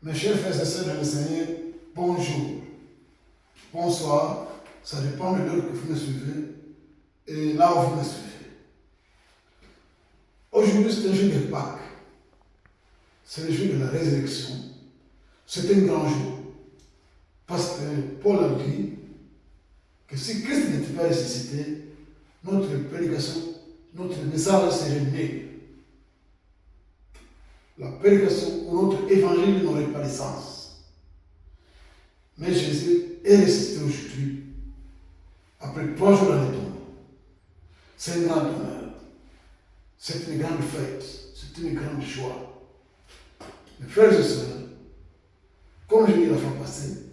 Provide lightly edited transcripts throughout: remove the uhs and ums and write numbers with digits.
Mes chers frères et sœurs dans le Seigneur, bonjour, bonsoir, ça dépend de l'heure que vous me suivez et là où vous me suivez. Aujourd'hui, c'est un jour de Pâques, c'est le jour de la résurrection, c'est un grand jour, parce que Paul a dit que si Christ n'était pas ressuscité, notre prédication, notre message serait nul. La prédication ou notre évangile n'aurait pas de sens. Mais Jésus est ressuscité aujourd'hui, après 3 jours dans les tombes. C'est un grand honneur. C'est une grande fête. C'est une grande joie. Mes frères et sœurs, comme je l'ai dit la fois passée,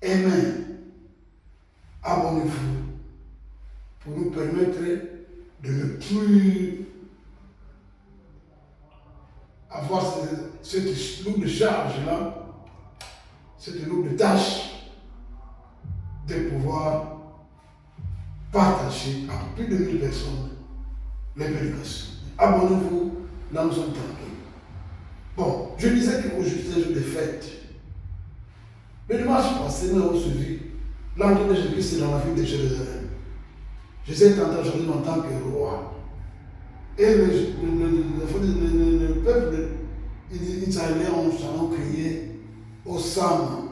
aimez, abonnez-vous pour nous permettre de ne plus avoir cette lourde charge-là, cette lourde tâche de pouvoir partager à plus de 1000 personnes les prédications. Abonnez-vous, là nous sommes tranquilles. Bon, je disais qu'aujourd'hui c'est un jour de fête. Le dimanche passé, nous avons suivi l'entrée de Jésus-Christ dans la ville de Jérusalem. Jésus est entré aujourd'hui en tant que roi. Et le peuple israélien ont crié Hosanna.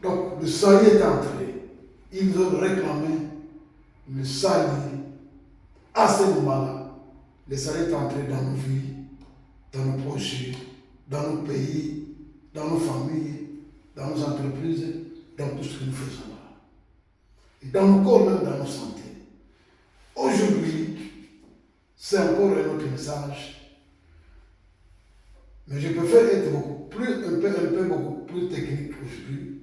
Donc le salut est entré. Ils ont réclamé le salut. À ce moment-là, le salut est entré dans nos vies, dans nos projets, dans nos pays, dans nos familles, dans nos entreprises, dans tout ce que nous faisons là. Et dans nos corps, même dans nos santé. Aujourd'hui, c'est encore un autre message. Mais je préfère être beaucoup plus technique aujourd'hui,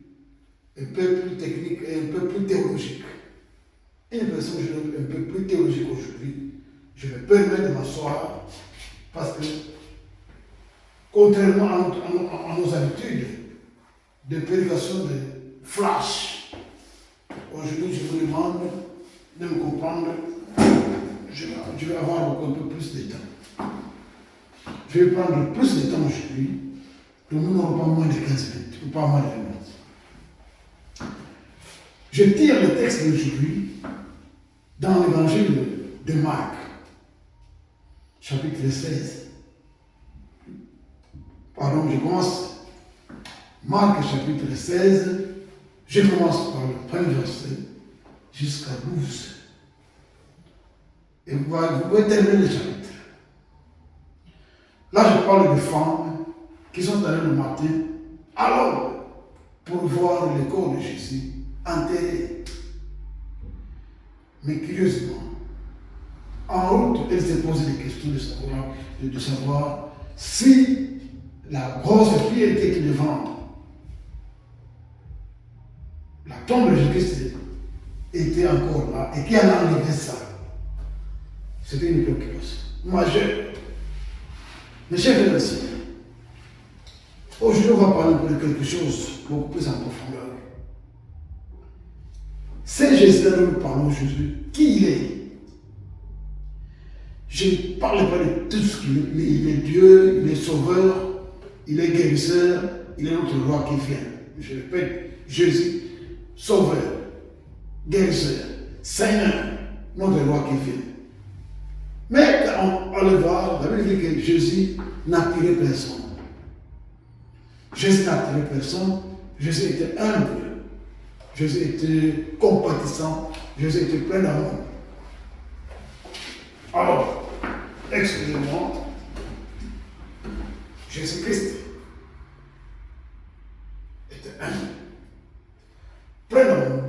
un peu plus technique et un peu plus théologique. Une version un peu plus théologique aujourd'hui. Je me permets de m'asseoir parce que, contrairement à nos habitudes de prédication de flash, aujourd'hui je vous demande de me comprendre. Je vais avoir un peu plus de temps. Je vais prendre plus de temps aujourd'hui, donc nous n'aurons pas moins de 15 minutes, ou pas moins de 20 minutes. Je tire le texte d'aujourd'hui dans l'évangile de Marc, chapitre 16. Pardon, je commence. Marc, chapitre 16, je commence par le premier verset jusqu'à 12. Et vous pouvez terminer le chapitre. Là, je parle de femmes qui sont allées le matin à l'aube pour voir le corps de Jésus enterré. Mais curieusement, en route, elles se posaient des questions de savoir si la grosse pierre était devant la tombe de Jésus était encore là et qui en a enlevé ça. C'était une préoccupation majeure. Mes chers frères et sœurs, aujourd'hui on va parler de quelque chose beaucoup plus en profondeur. C'est Jésus dont nous parlons aujourd'hui. Qui il est? Je ne parle pas de tout ce qu'il est. Il est Dieu, il est sauveur, il est guérisseur, il est notre roi qui vient. Je répète, Jésus, sauveur, guérisseur, Seigneur, notre roi qui vient. Mais quand on le voit, la Bible dit que Jésus n'attirait personne. Jésus n'attirait personne. Jésus était humble. Jésus était compatissant. Jésus était plein d'amour. Alors, excusez-moi, Jésus-Christ était humble, plein d'amour,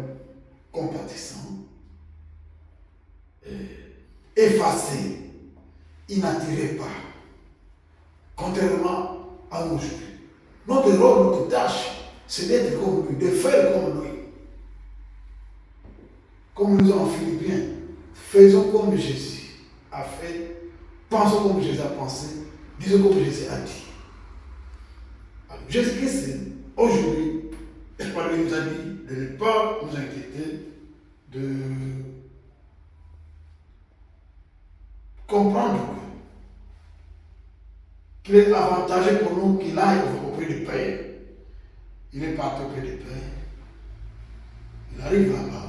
compatissant, effacé. Il n'attirait pas. Contrairement à nous aujourd'hui. Notre rôle, notre tâche, c'est d'être comme lui, de faire comme lui. Comme nous en Philippiens, faisons comme Jésus a fait, pensons comme Jésus a pensé, disons comme Jésus a dit. Alors, Jésus-Christ, aujourd'hui, il nous a dit de ne pas nous inquiéter, de comprendre qu'il est avantageux pour nous qu'il aille auprès du Père. Il est parti auprès du Père. Il arrive là-bas.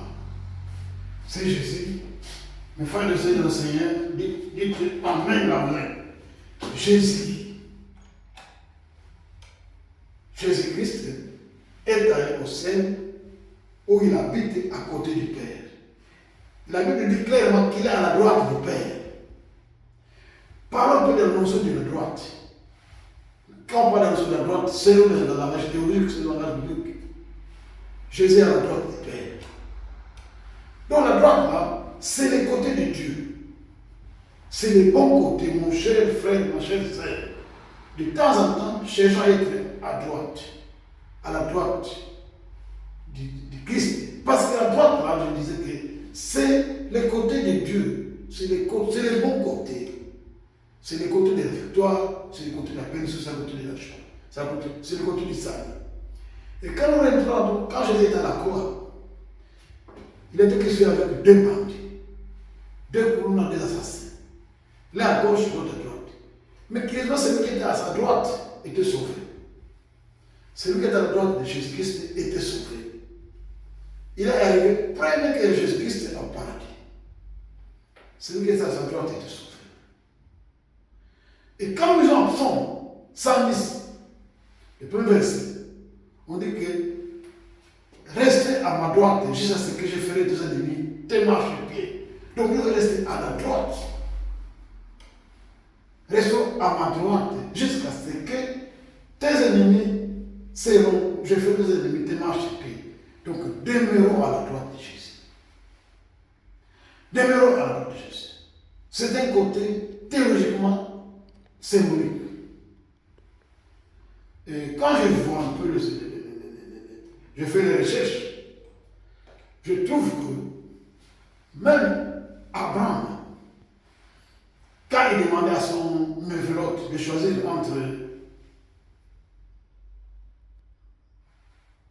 C'est Jésus. Mes frères et sœurs du Seigneur, dites Amen la main. Jésus. Jésus-Christ est allé au ciel où il habite à côté du Père. La Bible dit clairement qu'il est à la droite du Père. Parlons un peu de la notion de la droite. Quand on parle de la notion de la droite, c'est dans la langage théorique, c'est dans la langage biblique. Jésus est à la droite du Père. Donc la droite là, c'est les côtés de Dieu. C'est les bons côtés, mon cher frère, ma chère sœur. De temps en temps, cherchons à être à droite, à la droite du Christ. Parce que la droite là, je disais que c'est les côtés de Dieu, c'est les bons côtés. C'est les côtés de la victoire, c'est les côtés de la bénédiction, c'est les côtés de la joie. C'est les côtés du salut. Et quand nous rentrons, quand Jésus était à la croix, il était question avec deux bandits, deux colonnes, des assassins. L'un à gauche, l'autre à droite. Mais curieusement, celui qui était à sa droite était sauvé. Celui qui était à la droite de Jésus-Christ était sauvé. Il est arrivé premier que Jésus-Christ au paradis. Celui qui était à sa droite était sauvé. Et quand nous en psaume 110, le premier verset, on dit que restez à ma droite jusqu'à ce que je ferai tes ennemis tes marches de pied. Donc nous restons à la droite. Restons à ma droite jusqu'à ce que tes ennemis seront, je ferai tes ennemis tes marches de pied. Donc demeurons à la droite de Jésus. Demeurons à la droite de Jésus. C'est un côté théologiquement symbolique. Et quand je vois un peu je fais les recherches, je trouve que même Abraham, quand il demandait à son mévelote de choisir entre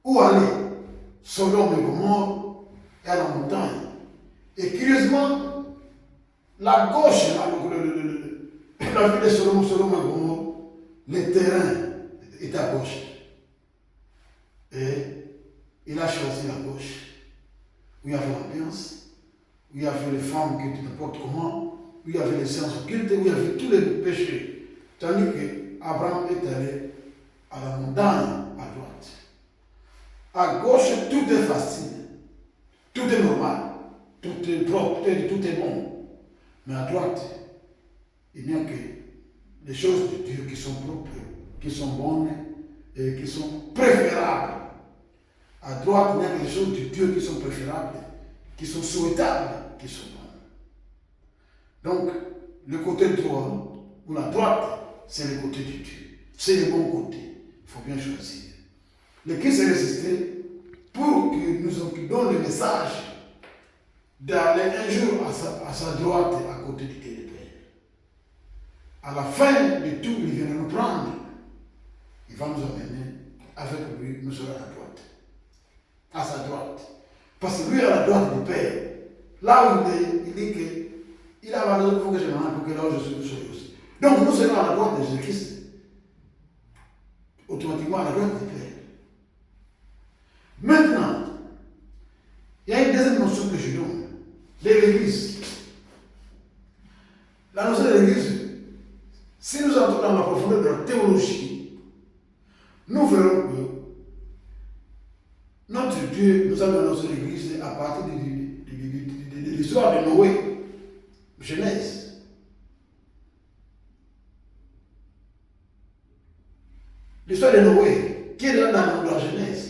où aller, Sodome et Gomorrhe et à la montagne. Et curieusement, la gauche, la ville de Sodome et Gomorrhe, le terrain est à gauche. Et il a choisi la gauche, où il y avait l'ambiance, où il y avait les femmes qui étaient n'importe comment, où il y avait les sciences occultes, où il y avait tous les péchés. Tandis qu'Abraham est allé à la montagne à droite. À gauche, tout est facile, tout est normal, tout est propre, tout est bon. Mais à droite, il n'y a que les choses de Dieu qui sont propres, qui sont bonnes et qui sont préférables. À droite, il y a que les choses de Dieu qui sont préférables, qui sont souhaitables, qui sont bonnes. Donc, le côté droit ou la droite, c'est le côté de Dieu. C'est le bon côté. Il faut bien choisir. Le Christ est résisté pour que nous donne le message d'aller un jour à sa droite à côté du Père. À la fin de tout, il vient nous prendre. Il va nous emmener avec lui, nous serons à la droite. À sa droite. Parce que lui est à la droite du Père. Là où il dit qu'il a valeur, il faut que je m'en aille pour que là où je suis, vous soyez aussi. Donc nous serons à la droite de Jésus-Christ. Automatiquement à la droite du Père. Maintenant, il y a une deuxième notion que je donne, de l'Église. La notion de l'Église, si nous entrons dans la profondeur de la théologie, nous verrons que notre Dieu nous a donné notre Église à partir de l'histoire de Noé, Genèse. L'histoire de Noé, qui est là dans la Genèse.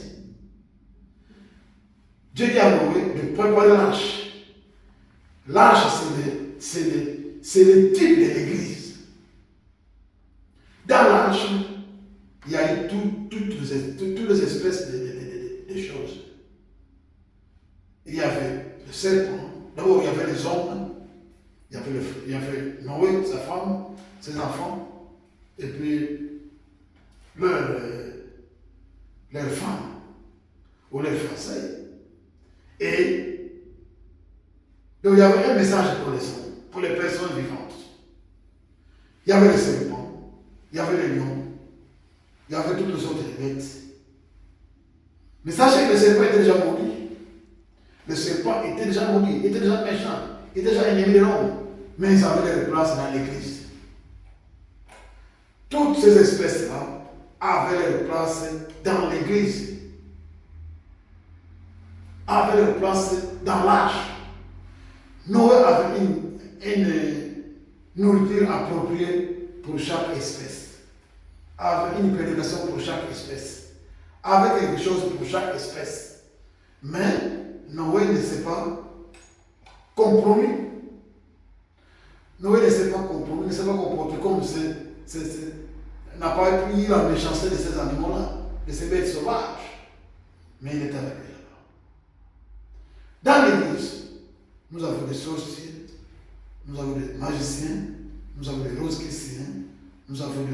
Dieu dit à Noé de préparer l'arche. L'arche, c'est le type de l'Église. Dans l'arche, il y a eu toutes les espèces de choses. Il y avait le serpent, d'abord il y avait les hommes, il y avait Noé, sa femme, ses enfants, et puis leurs femmes, ou leurs fiancés. Et donc il y avait un message pour les hommes, pour les personnes vivantes. Il y avait le serpent, il y avait il y avait toutes les autres bêtes. Mais sachez que le serpent était déjà maudit. Le serpent était déjà maudit, il était déjà méchant, il était déjà ennemi de l'homme. Mais ils avaient leur place dans l'église. Toutes ces espèces-là avaient leur place dans l'église. Avaient leur place dans l'arche. Noé avait une nourriture appropriée pour chaque espèce. Avait une prédication pour chaque espèce. Avait quelque chose pour chaque espèce. Mais Noé ne s'est pas compromis. Noé ne s'est pas compromis, ne s'est pas comporté comme n'a pas pris la méchanceté de ces animaux-là, de ces bêtes sauvages. Mais il est avec eux là-bas. Dans l'église, nous avons des sorciers, nous avons des magiciens, nous avons des rosicruciens, nous avons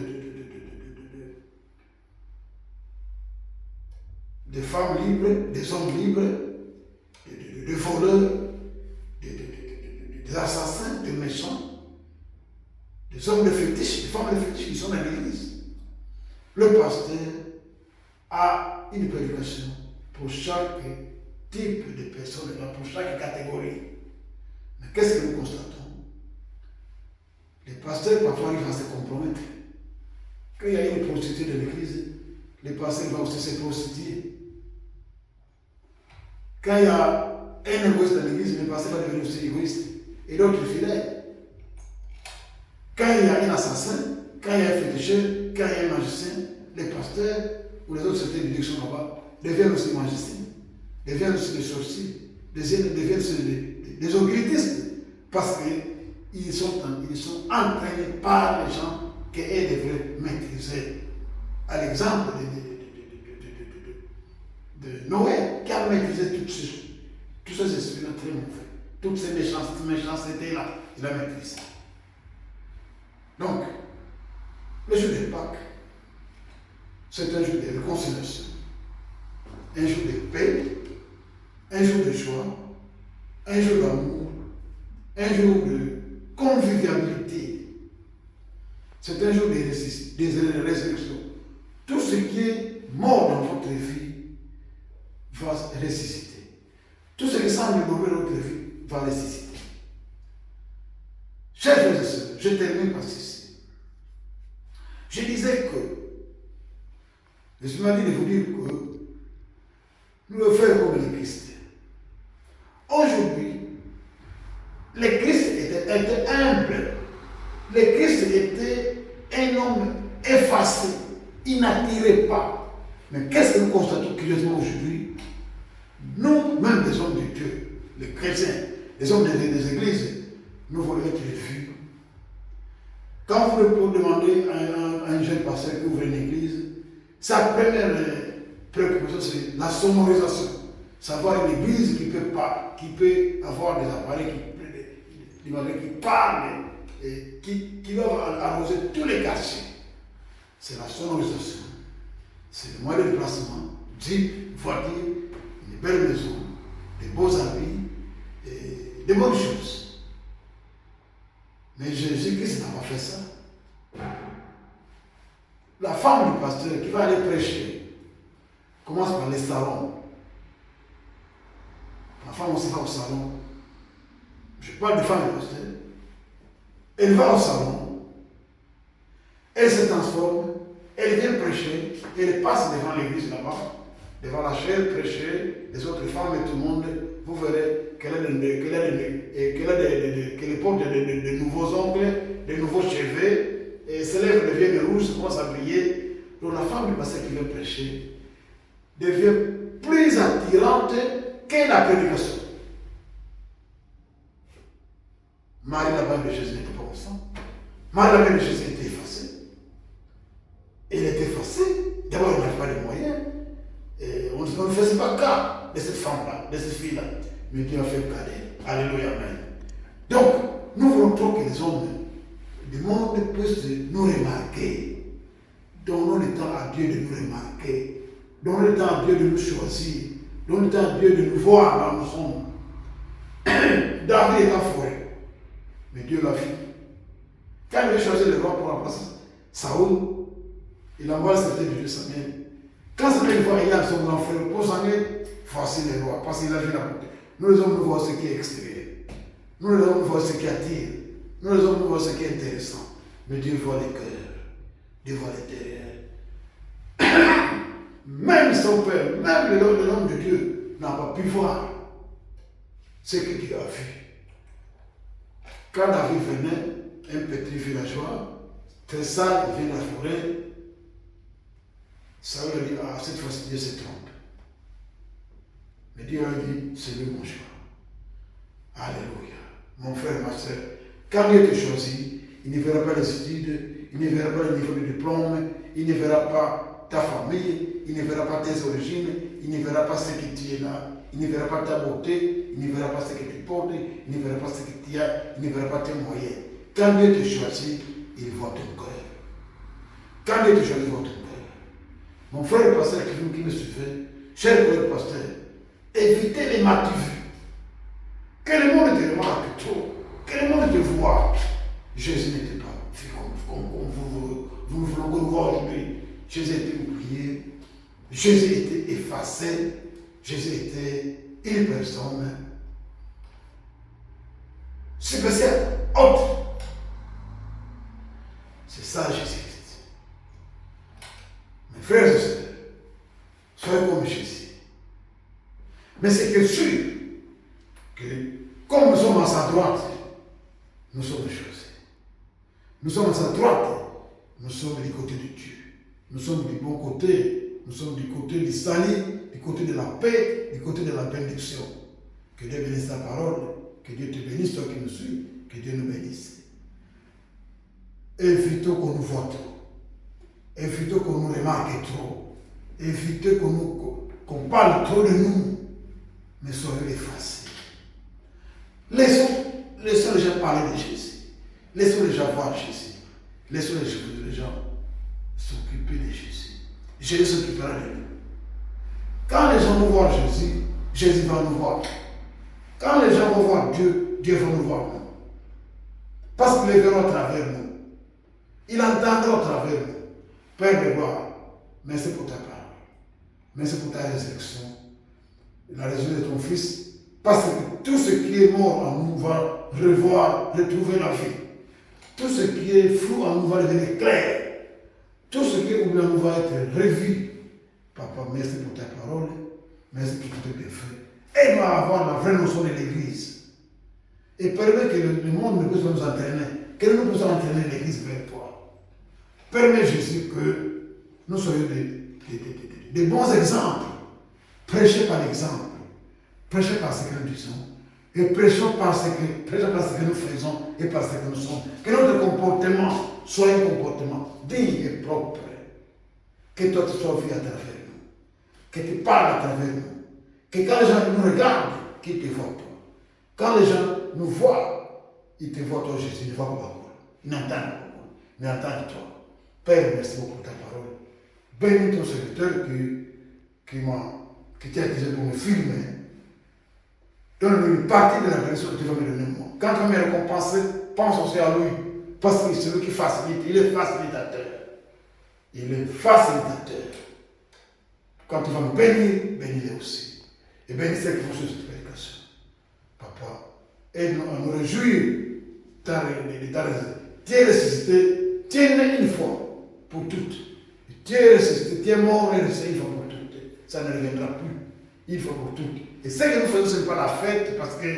des femmes libres, des hommes libres, des voleurs, des assassins, des méchants, des hommes de fétiche, des femmes de fétiche qui sont dans l'église. Le pasteur a une prédication pour chaque type de personne, pour chaque catégorie. Mais qu'est-ce que nous constatons? Les pasteurs, parfois, ils vont se compromettre. Quand il y a une prostituée de l'église, les pasteurs vont aussi se prostituer. Quand il y a un égoïste dans l'église, les pasteurs vont devenir aussi égoïstes. Et d'autres fidèles. Quand il y a un assassin, quand il y a un féticheur, quand il y a un magicien, les pasteurs ou les autres sociétés de qui sont là-bas deviennent aussi magiciens, deviennent aussi des sorciers, deviennent aussi des occultistes, parce qu'ils sont entraînés par les gens qu'ils devraient maîtriser. À l'exemple de Noé, qui a maîtrisé tous ces esprits-là très mauvais, toutes ces méchancetés-là, il a maîtrisé. Donc, le jour de Pâques, c'est un jour de réconciliation, un jour de paix, un jour de joie, un jour d'amour, un jour de convivialité. C'est un jour de résurrection. Tout ce qui est mort dans votre vie va ressusciter. Tout ce qui semble mourir dans votre vie va ressusciter. Chers frères et sœurs, je termine par ceci. Je disais que, je suis m'a dit de vous dire que nous le faisons comme les Christ. Aujourd'hui, le Christ était humble. Le Christ était un homme effacé. Il n'attirait pas. Mais qu'est-ce que nous constatons curieusement aujourd'hui? Nous, même des hommes de Dieu, les chrétiens, les hommes des églises, nous voulons être vus. Quand vous demandez à un jeune pasteur qui ouvre une église, sa première préoccupation, c'est la sonorisation. Savoir une église qui peut avoir des appareils qui parlent, et qui doivent arroser tous les quartiers. C'est la sonorisation. C'est le moyen de déplacement, jeep, voiture, une belle maison, des beaux habits, et des bonnes choses. Mais Jésus-Christ n'a pas fait ça. La femme du pasteur qui va aller prêcher commence par les salons. La femme aussi va au salon. Je parle de femme du pasteur. Elle va au salon. Elle se transforme. Elle vient prêcher. Elle passe devant l'église là-bas. Devant la chaire, prêcher. Les autres femmes et tout le monde. Vous verrez qu'elle porte de nouveaux ongles, de nouveaux cheveux. Et ses lèvres deviennent rouges, commencent à briller. Donc la femme du pasteur qui vient prêcher devient plus attirante que la prédication. Marie, la mère de Jésus, n'était pas comme ça. Marie, la mère de Jésus, était effacée. Elle était effacée. D'abord, on n'avait pas les moyens. Et on ne faisait pas cas de cette femme-là, de cette fille-là. Mais Dieu a fait cas d'elle. Alléluia, amen. Donc, nous voulons trop que les hommes du monde puissent nous remarquer. Donnons le temps à Dieu de nous remarquer. Donnons le temps à Dieu de nous choisir. Donnons le temps à Dieu de nous voir là où nous sommes. David est en forêt. Mais Dieu l'a fait. Quand il a choisi le roi pour remplacer Saoul, Il envoie le serviteur de Dieu Samuel. Quand Samuel voit Eliab, son grand frère, pour Samuel, voici les rois, parce qu'il a vu la beauté. Nous les hommes, nous voyons ce qui est extérieur. Nous les hommes, nous voyons ce qui attire. Nous les hommes, nous voyons ce qui est intéressant. Mais Dieu voit les cœurs. Dieu voit l'intérieur. Même son père, même l'homme de Dieu n'a pas pu voir ce que Dieu a vu. Quand David venait, un petit villageois, très sale, il vient de la forêt, Saül a dit, ah, cette fois-ci Dieu se trompe. Mais Dieu a dit, c'est lui mon choix. Alléluia. Mon frère, ma soeur, quand Dieu te choisit, il ne verra pas les études, il ne verra pas le niveau de diplôme, il ne verra pas ta famille, il ne verra pas tes origines, il ne verra pas ce que tu es là, il ne verra pas ta beauté, il ne verra pas ce que tu portes, il ne verra pas ce que tu as, il ne verra pas tes moyens. Quand Dieu te choisit, il voit ton cœur. Quand Dieu te choisit, il voit ton cœur. Mon frère le pasteur qui me suivait, cher frère pasteur, évitez les mal vus. Que le monde te remarque trop, que le monde te voit. Jésus n'était pas vu comme vous voulez que nous voyons aujourd'hui. Jésus était oublié, Jésus était effacé, Jésus était une personne spéciale, autre. C'est ça Jésus-Christ. Mes frères et sœurs, soyez comme Jésus. Mais c'est que sûr que comme nous sommes à sa droite, nous sommes choisis. Nous sommes à sa droite, nous sommes du côté de Dieu. Nous sommes du bon côté, nous sommes du côté du salut, du côté de la paix, du côté de la bénédiction. Que Dieu bénisse ta parole, que Dieu te bénisse, toi qui nous suis, que Dieu nous bénisse. Évitons qu'on nous voit trop, évitons qu'on nous remarque trop, évitons qu'on parle trop de nous, mais soyons effacés. Laissons les gens parler de Jésus, laissons les gens voir Jésus, laissons les gens s'occuper de Jésus. Jésus s'occupera de nous. Quand les gens vont voir Jésus, Jésus va nous voir. Quand les gens vont voir Dieu, Dieu va nous voir nous. Parce qu'il les verra à travers nous. Il entendra à travers nous. Père de gloire, merci pour ta parole. Merci pour ta résurrection. La résurrection de ton Fils. Parce que tout ce qui est mort en nous va retrouver la vie. Tout ce qui est flou en nous va devenir clair. Tout ce qui est oublié en nous va être revu. Papa, merci pour ta parole. Merci pour tout tes bienfaits. Aide-moi à avoir la vraie notion de l'Église. Et permets que le monde ne puisse pas nous entraîner. Que nous puissions entraîner l'Église vers toi. Permets, Jésus, que nous soyons des bons exemples. Prêchez par l'exemple. Prêchez par ce que nous disons. Et prêchons par ce que nous faisons et par ce que nous sommes. Que notre comportement soit un comportement digne et propre. Que toi tu sois vu à travers nous. Que tu parles à travers nous. Que quand les gens nous regardent, qu'ils te voient toi. Quand les gens nous voient, ils te voient toi Jésus, ils ne voient pas moi. Ils n'entendent pas moi. Ils entendent toi. Père, merci beaucoup pour ta parole. Bénis ton serviteur qui t'a accusé pour me filmer. Donne-lui une partie de la bénédiction que tu vas me donner moi. Quand tu vas me récompenser, pense aussi à lui. Parce que c'est lui qui facilite. Il est facilitateur. Il est facilitateur. Quand tu vas me bénir, bénis-les aussi. Et bénis ceux qui font cette prédication. Papa, aide-nous à nous réjouir de ta résurrection. Tu es ressuscité, tu es né une fois pour toutes. Tu es ressuscité, tu es mort et ressuscité une fois pour toutes. Ça ne reviendra plus, une fois pour toutes. Et ce que nous faisons, ce n'est pas la fête parce que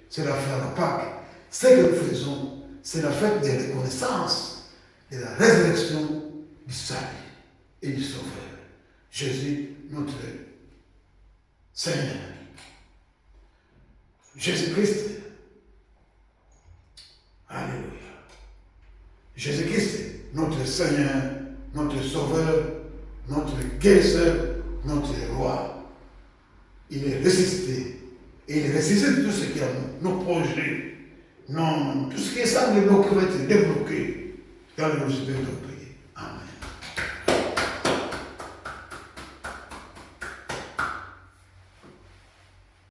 c'est la fête à la Pâques. Ce que nous faisons, c'est la fête de reconnaissance de la résurrection du salut et du Sauveur. Jésus, notre Seigneur. Jésus-Christ. Alléluia. Jésus-Christ, notre Seigneur, notre Sauveur, notre guérisseur, notre roi. Il est ressuscité. Et il est ressuscité de tout ce qui est à nous, nos projets. Non, tout ce qui est ça, va être débloqué dans le Seigneur.